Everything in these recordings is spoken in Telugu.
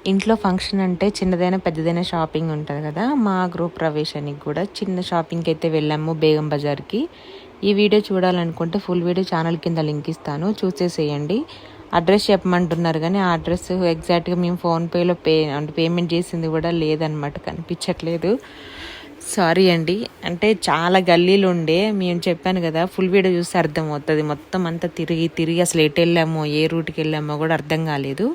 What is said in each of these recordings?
ఇంట్లో ఫంక్షన్ అంటే చిన్నదైనా పెద్దదైనా షాపింగ్ ఉంటుంది కదా. మా గృహ ప్రవేశానికి కూడా చిన్న షాపింగ్కి అయితే వెళ్ళాము బేగం బజార్కి. ఈ వీడియో చూడాలనుకుంటే ఫుల్ వీడియో ఛానల్ కింద లింక్ ఇస్తాను, చూసేసేయండి. అడ్రస్ చెప్పమంటున్నారు కానీ ఆ అడ్రస్ ఎగ్జాక్ట్గా మేము ఫోన్పేలో పేమెంట్ చేసింది కూడా లేదనమాట, కనిపించట్లేదు. సారీ అండి. అంటే చాలా గల్లీలు ఉండే, మేము చెప్పాను కదా ఫుల్ వీడియో చూస్తే అర్థమవుతుంది. మొత్తం అంతా తిరిగి తిరిగి అసలు ఎటు వెళ్ళామో ఏ రూట్కి వెళ్ళామో కూడా అర్థం కాలేదు.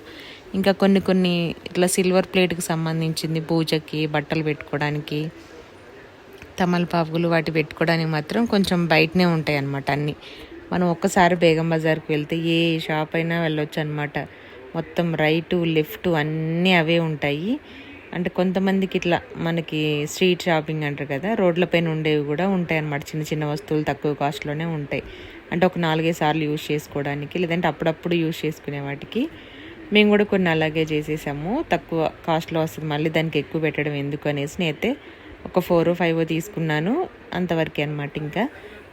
ఇంకా కొన్ని ఇట్లా సిల్వర్ ప్లేట్కి సంబంధించింది పూజకి బట్టలు పెట్టుకోవడానికి, తమలపాకులు వాటి పెట్టుకోవడానికి మాత్రం కొంచెం బయటనే ఉంటాయి అన్నమాట అన్నీ. మనం ఒక్కసారి బేగం బజార్కి వెళ్తే ఏ షాప్ అయినా వెళ్ళొచ్చు అనమాట. మొత్తం రైటు లెఫ్ట్ అన్నీ అవే ఉంటాయి. అంటే కొంతమందికి ఇట్లా మనకి స్ట్రీట్ షాపింగ్ అంటారు కదా, రోడ్లపైన ఉండేవి కూడా ఉంటాయి అన్నమాట. చిన్న చిన్న వస్తువులు తక్కువ కాస్ట్లోనే ఉంటాయి. అంటే ఒక 4-5 సార్లు యూజ్ చేసుకోవడానికి, లేదంటే అప్పుడప్పుడు యూజ్ చేసుకునే వాటికి. మేము కూడా కొన్ని అలాగే చేసేసాము. తక్కువ కాస్ట్లో వస్తుంది, మళ్ళీ దానికి ఎక్కువ పెట్టడం ఎందుకు అనేసి నేనైతే ఒక 4-5 తీసుకున్నాను, అంతవరకే అనమాట. ఇంకా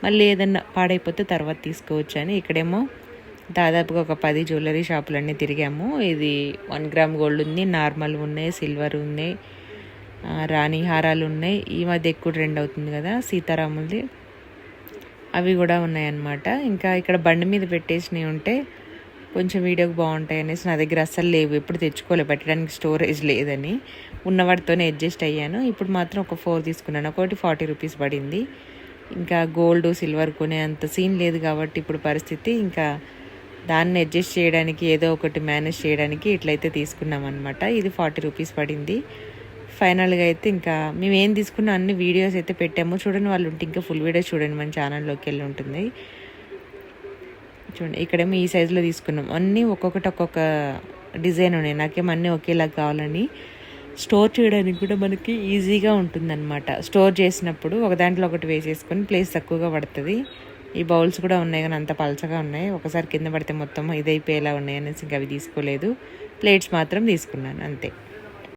మళ్ళీ ఏదన్నా పాడైపోతే తర్వాత తీసుకోవచ్చు అని ఇక్కడేమో దాదాపుగా ఒక 10 జ్యువెలరీ షాపులన్నీ తిరిగాము. ఇది 1 గ్రామ్ గోల్డ్ ఉంది, నార్మల్ ఉన్నాయి, సిల్వర్ ఉన్నాయి, రాణి హారాలు ఉన్నాయి. ఈ మధ్య ఎక్కువ ట్రెండ్ అవుతుంది కదా సీతారాములది, అవి కూడా ఉన్నాయన్నమాట. ఇంకా ఇక్కడ బండి మీద పెట్టేసినవి ఉంటే కొంచెం వీడియోకి బాగుంటాయి అనేసి నా దగ్గర అస్సలు లేవు, ఎప్పుడు తెచ్చుకోలేదు, పెట్టడానికి స్టోరేజ్ లేదని ఉన్నవాటితోనే అడ్జస్ట్ అయ్యాను. ఇప్పుడు మాత్రం ఒక 4 తీసుకున్నాను, ఒకటి 40 రూపీస్ పడింది. ఇంకా గోల్డ్ సిల్వర్ కొనే అంత సీన్ లేదు కాబట్టి ఇప్పుడు పరిస్థితి, ఇంకా దాన్ని అడ్జస్ట్ చేయడానికి ఏదో ఒకటి మేనేజ్ చేయడానికి ఇట్లయితే తీసుకున్నాం అనమాట. ఇది 40 రూపీస్ పడింది. ఫైనల్గా అయితే ఇంకా మేము ఏం తీసుకున్నా అన్ని వీడియోస్ అయితే పెట్టాము, చూడండి వాళ్ళు ఉంటే ఇంకా ఫుల్ వీడియోస్ చూడండి, మన ఛానల్లోకి వెళ్ళి ఉంటుంది చూడండి. ఇక్కడేమో ఈ సైజులో తీసుకున్నాం, అన్నీ ఒక్కొక్కటి ఒక్కొక్క డిజైన్ ఉన్నాయి. నాకేమో అన్నీ ఒకేలా కావాలని స్టోర్ చేయడానికి కూడా మనకి ఈజీగా ఉంటుందన్నమాట. స్టోర్ చేసినప్పుడు ఒక దాంట్లో ఒకటి వేసేసుకొని ప్లేస్ తక్కువగా పడుతుంది. ఈ బౌల్స్ కూడా ఉన్నాయి కానీ అంత పలచగా ఉన్నాయి, ఒకసారి కింద పడితే మొత్తం ఇదైపోయేలా ఉన్నాయి అనేసి ఇంకా అవి తీసుకోలేదు. ప్లేట్స్ మాత్రం తీసుకున్నాను అంతే.